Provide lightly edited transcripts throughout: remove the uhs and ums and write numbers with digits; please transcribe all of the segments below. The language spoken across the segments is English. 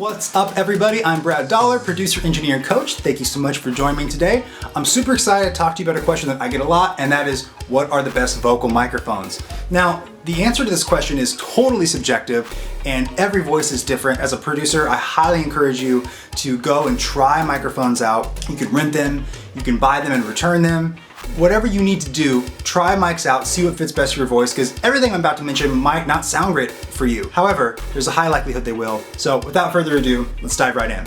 What's up, everybody? I'm Brad Dollar, producer, engineer, and coach. Thank you so much for joining me today. I'm super excited to talk to you about a question that I get a lot, and that is, what are the best vocal microphones? Now, the answer to this question is totally subjective, and every voice is different. As a producer, I highly encourage you to go and try microphones out. You can rent them, you can buy them and return them. Whatever you need to do, try mics out, see what fits best for your voice, because everything I'm about to mention might not sound great for you. However, there's a high likelihood they will. So without further ado, let's dive right in.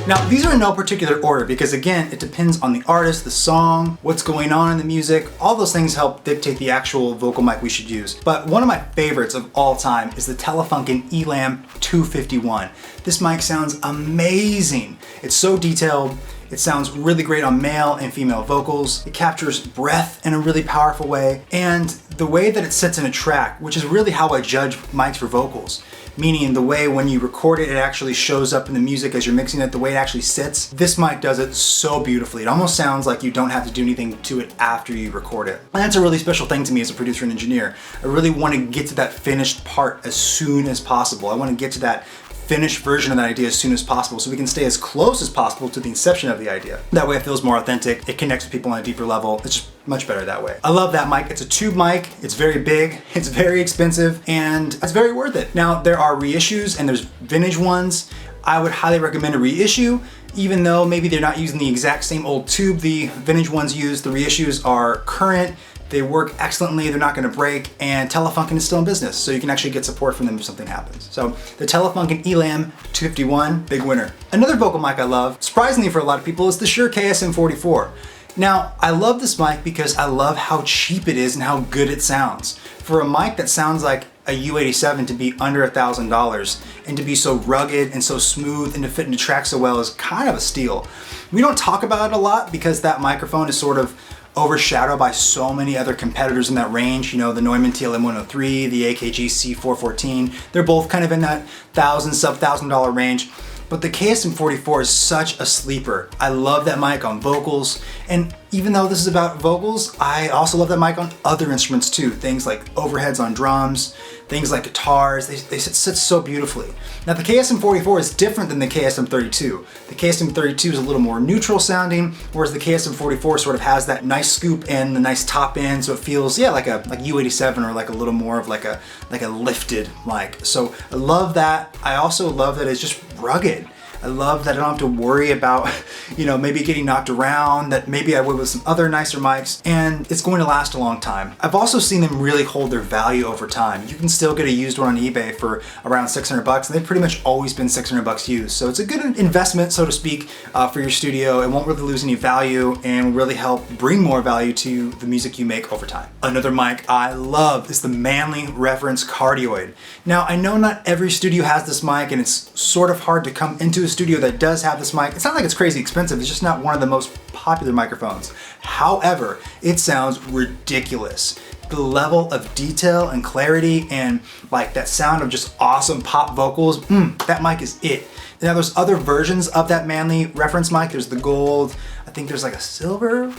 Now, these are in no particular order because, again, it depends on the artist, the song, what's going on in the music. All those things help dictate the actual vocal mic we should use. But one of my favorites of all time is the Telefunken EM 251. This mic sounds amazing. It's so detailed. It sounds really great on male and female vocals. It captures breath in a really powerful way. And the way that it sits in a track, which is really how I judge mics for vocals, meaning the way when you record it, it actually shows up in the music as you're mixing it, the way it actually sits. This mic does it so beautifully. It almost sounds like you don't have to do anything to it after you record it. And that's a really special thing to me as a producer and engineer. I really want to get to that finished part as soon as possible. I want to get to that finished version of that idea as soon as possible so we can stay as close as possible to the inception of the idea. That way it feels more authentic, it connects with people on a deeper level. It's just much better that way. I love that mic. It's a tube mic, it's very big, it's very expensive, and it's very worth it. Now, there are reissues and there's vintage ones. I would highly recommend a reissue, even though maybe they're not using the exact same old tube the vintage ones use. The reissues are current, they work excellently, they're not gonna break, and Telefunken is still in business, so you can actually get support from them if something happens. So the Telefunken EM 251, big winner. Another vocal mic I love, surprisingly for a lot of people, is the Shure KSM44. Now, I love this mic because I love how cheap it is and how good it sounds. For a mic that sounds like a U87 to be under $1,000 and to be so rugged and so smooth and to fit into tracks so well is kind of a steal. We don't talk about it a lot because that microphone is sort of overshadowed by so many other competitors in that range. You know, the Neumann TLM103, the AKG C414, they're both kind of in that sub-$1,000 range. But the KSM44 is such a sleeper. I love that mic on vocals, and even though this is about vocals, I also love that mic on other instruments too. Things like overheads on drums, things like guitars, they sit so beautifully. Now the KSM44 is different than the KSM32. The KSM32 is a little more neutral sounding, whereas the KSM44 sort of has that nice scoop and the nice top end, so it feels, yeah, like U87 or like a little more of like a lifted mic. So I love that. I also love that it's just rugged. I love that I don't have to worry about, maybe getting knocked around, that maybe I would with some other nicer mics, and it's going to last a long time. I've also seen them really hold their value over time. You can still get a used one on eBay for around $600, and they've pretty much always been $600 used. So it's a good investment, so to speak, for your studio. It won't really lose any value and will really help bring more value to the music you make over time. Another mic I love is the Manley Reference Cardioid. Now, I know not every studio has this mic, and it's sort of hard to come into a studio that does have this mic. It's not like it's crazy expensive, it's just not one of the most popular microphones. However, it sounds ridiculous. The level of detail and clarity and like that sound of just awesome pop vocals, that mic is it. Now there's other versions of that Manley Reference mic. There's the gold, I think there's like a silver,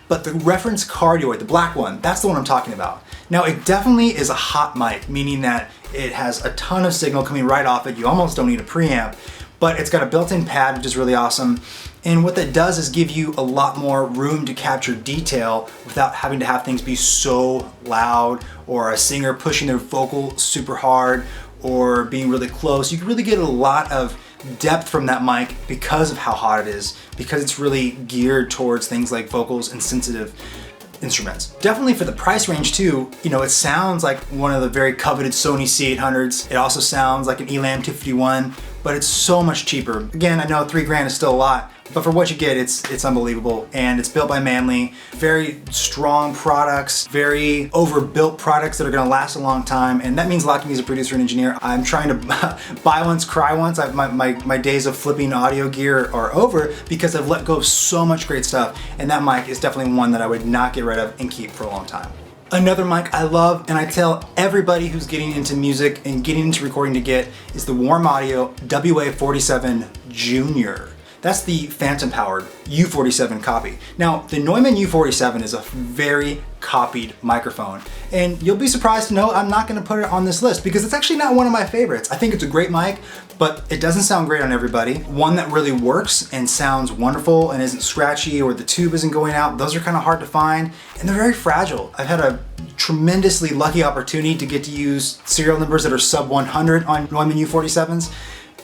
but the Reference Cardioid, the black one, that's the one I'm talking about. Now it definitely is a hot mic, meaning that it has a ton of signal coming right off it. You almost don't need a preamp, but it's got a built-in pad, which is really awesome. And what that does is give you a lot more room to capture detail without having to have things be so loud or a singer pushing their vocal super hard or being really close. You can really get a lot of depth from that mic because of how hot it is, because it's really geared towards things like vocals and sensitive instruments. Definitely for the price range too, it sounds like one of the very coveted Sony C800s. It also sounds like an ELAM 251, but it's so much cheaper. Again, I know $3,000 is still a lot, but for what you get, it's unbelievable. And it's built by Manley. Very strong products, very overbuilt products that are gonna last a long time. And that means a lot to me as a producer and engineer. I'm trying to buy once, cry once. My days of flipping audio gear are over because I've let go of so much great stuff. And that mic is definitely one that I would not get rid of and keep for a long time. Another mic I love, and I tell everybody who's getting into music and getting into recording to get, is the Warm Audio WA-47 Junior. That's the phantom powered U47 copy. Now, the Neumann U47 is a very copied microphone, and you'll be surprised to know I'm not gonna put it on this list because it's actually not one of my favorites. I think it's a great mic, but it doesn't sound great on everybody. One that really works and sounds wonderful and isn't scratchy or the tube isn't going out, those are kind of hard to find, and they're very fragile. I've had a tremendously lucky opportunity to get to use serial numbers that are sub 100 on Neumann U47s.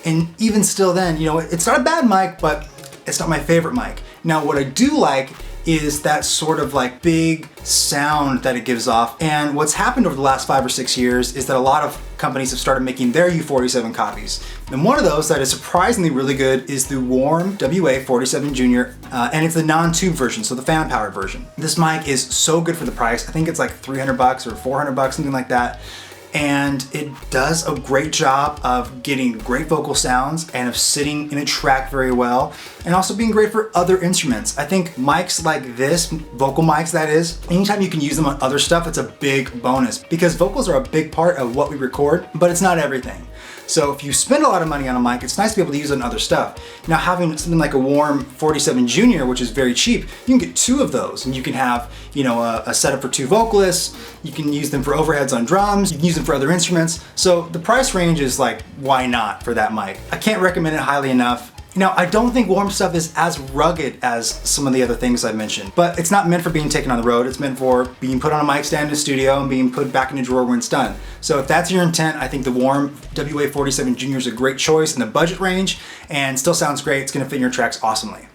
And even still then, you know, it's not a bad mic, but it's not my favorite mic. Now, what I do like is that sort of like big sound that it gives off. And what's happened over the last 5 or 6 years is that a lot of companies have started making their U47 copies. And one of those that is surprisingly really good is the Warm WA47 Junior, and it's the non-tube version, so the fan powered version. This mic is so good for the price. I think it's like 300 bucks or 400 bucks, something like that. And it does a great job of getting great vocal sounds and of sitting in a track very well, and also being great for other instruments. I think mics like this, vocal mics that is, anytime you can use them on other stuff, it's a big bonus because vocals are a big part of what we record, but it's not everything. So if you spend a lot of money on a mic, it's nice to be able to use it on other stuff. Now having something like a Warm 47 Junior, which is very cheap, you can get 2 of those and you can have, you know, a setup for 2 vocalists, you can use them for overheads on drums, you can use them for other instruments. So the price range is like, why not for that mic? I can't recommend it highly enough. Now, I don't think Warm stuff is as rugged as some of the other things I mentioned, but it's not meant for being taken on the road. It's meant for being put on a mic stand in the studio and being put back in a drawer when it's done. So if that's your intent, I think the Warm WA47 Junior is a great choice in the budget range and still sounds great. It's gonna fit in your tracks awesomely.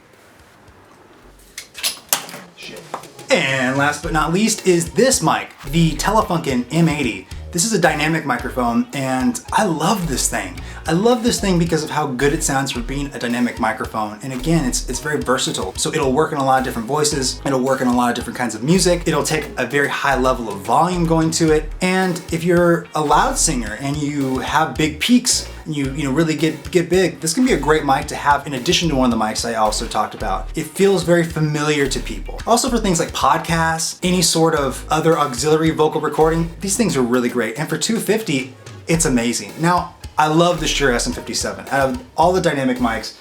And last but not least is this mic, the Telefunken M80. This is a dynamic microphone and I love this thing. I love this thing because of how good it sounds for being a dynamic microphone. And again, it's very versatile. So it'll work in a lot of different voices. It'll work in a lot of different kinds of music. It'll take a very high level of volume going to it. And if you're a loud singer and you have big peaks, and you really get big, this can be a great mic to have in addition to one of the mics I also talked about. It feels very familiar to people. Also for things like podcasts, any sort of other auxiliary vocal recording, these things are really great. And for $250, it's amazing. Now, I love the Shure SM57. Out of all the dynamic mics,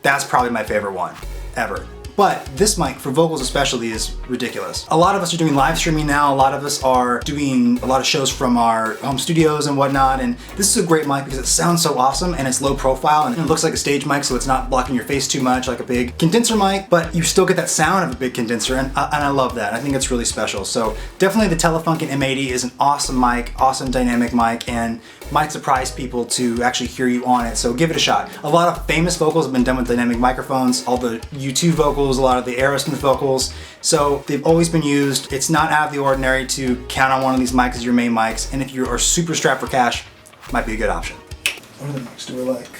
that's probably my favorite one ever. But this mic, for vocals especially, is ridiculous. A lot of us are doing live streaming now. A lot of us are doing a lot of shows from our home studios and whatnot. And this is a great mic because it sounds so awesome and it's low profile and it looks like a stage mic, so it's not blocking your face too much like a big condenser mic, but you still get that sound of a big condenser, and I love that. I think it's really special. So definitely the Telefunken M80 is an awesome mic, awesome dynamic mic, and might surprise people to actually hear you on it, so give it a shot. A lot of famous vocals have been done with dynamic microphones, all the U2 vocals, a lot of the Aerosmith vocals, so they've always been used. It's not out of the ordinary to count on one of these mics as your main mics, and if you are super strapped for cash, might be a good option. What other mics do I like?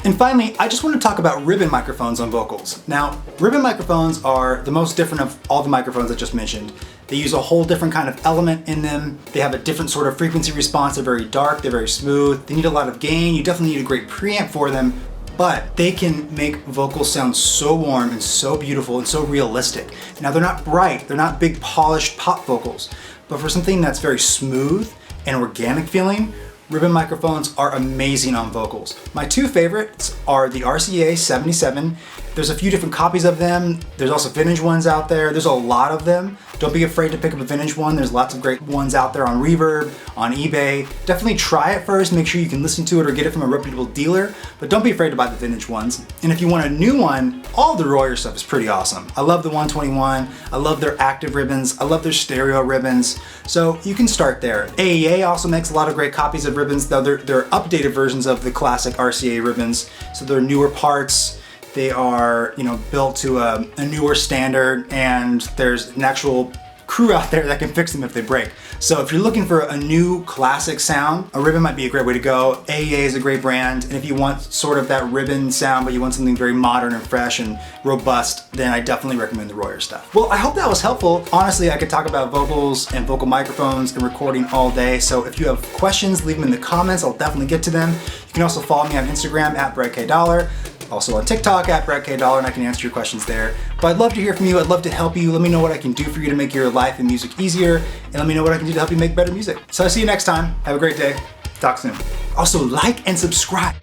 And finally, I just want to talk about ribbon microphones on vocals. Now, ribbon microphones are the most different of all the microphones I just mentioned. They use a whole different kind of element in them. They have a different sort of frequency response. They're very dark, they're very smooth. They need a lot of gain. You definitely need a great preamp for them, but they can make vocals sound so warm and so beautiful and so realistic. Now, they're not bright, they're not big polished pop vocals, but for something that's very smooth and organic feeling, ribbon microphones are amazing on vocals. My 2 favorites are the RCA 77. There's a few different copies of them. There's also vintage ones out there. There's a lot of them. Don't be afraid to pick up a vintage one. There's lots of great ones out there on Reverb, on eBay. Definitely try it first. Make sure you can listen to it or get it from a reputable dealer, but don't be afraid to buy the vintage ones. And if you want a new one, all the Royer stuff is pretty awesome. I love the 121. I love their active ribbons. I love their stereo ribbons. So you can start there. AEA also makes a lot of great copies of ribbons, though they're updated versions of the classic RCA ribbons. So they're newer parts. They are, built to a newer standard, and there's an actual crew out there that can fix them if they break. So if you're looking for a new classic sound, a ribbon might be a great way to go. AEA is a great brand, and if you want sort of that ribbon sound, but you want something very modern and fresh and robust, then I definitely recommend the Royer stuff. Well, I hope that was helpful. Honestly, I could talk about vocals and vocal microphones and recording all day, so if you have questions, leave them in the comments. I'll definitely get to them. You can also follow me on Instagram at BrettKDollar. Also on TikTok at BrettKDollar, and I can answer your questions there. But I'd love to hear from you. I'd love to help you. Let me know what I can do for you to make your life and music easier, and let me know what I can do to help you make better music. So I'll see you next time. Have a great day. Talk soon. Also, like and subscribe.